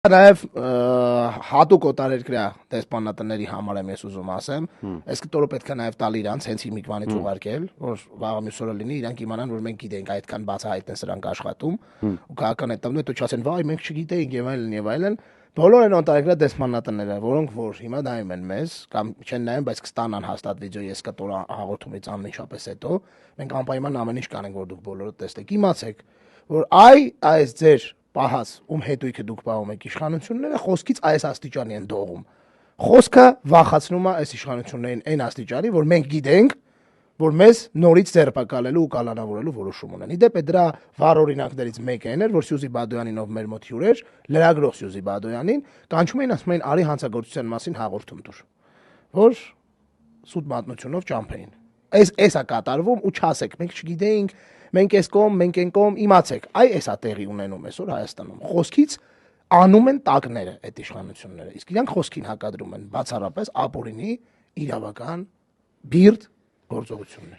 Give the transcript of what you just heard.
Նաև հատուկ օտարերկրյա դեսպանատների համար եմ ես ուզում ասեմ, այս կտորը պետք է նաև տալ իրանց, հենց հիմիկվանից ուղարկել, որ վաղը մյուս օրը լինի, իրանք իմանան, որ մենք գիտենք այդքան բացահայտ են սրանք աշխատում, ու քաղաքական հետևն հետո չասեն, վայ, մենք չգիտեինք եւ այլն, բոլոր են օտարերկրյա դեսպանատները, որոնք որ հիմա նայում են մեզ, կամ չեն նայում, բայց կստանան հաստատ վիդեո ես կտոր հաղորդումից անմիջապես հետո, մենք անպայման ամեն ինչ կանենք, որ դուք բոլորը տեսնեք, իմացեք, որ այս ձեր պահած ում հետույքը դուք պահում եք իշխանությունները խոսքից այս աստիճանի են դողում։ Խոսքը վախացնում է այս իշխանություններին այն աստիճանի, որ մենք գիտենք, որ մեզ նորից ձերբակալելու ու կալանավորելու որոշում ունեն։ Իդեպ է դրա վառ օրինակներից մեկը այն էր, որ Սյուզի Բադոյանին, ով մեր մոտ հյուր էր, լրագրող Սյուզի Բադոյանին, կանչում էին ասում էին արի հանցագործության մասին հաղորդում տուր, որ սուտ մատնությունով ճամփեին։ Էս է կատարվում ու չասեք, մենք չգիտեինք, մենք էս կողմ, մենք այն կողմ, իմացեք, էսա տեղի ունենում այսօր Հայաստանում։ Խոսքից անում են տակները այդ իշխանությունները։ Իսկ իրանք խոսքին հակադրում են բացառապես ապօրինի իրավական բիրտ գործողություններ։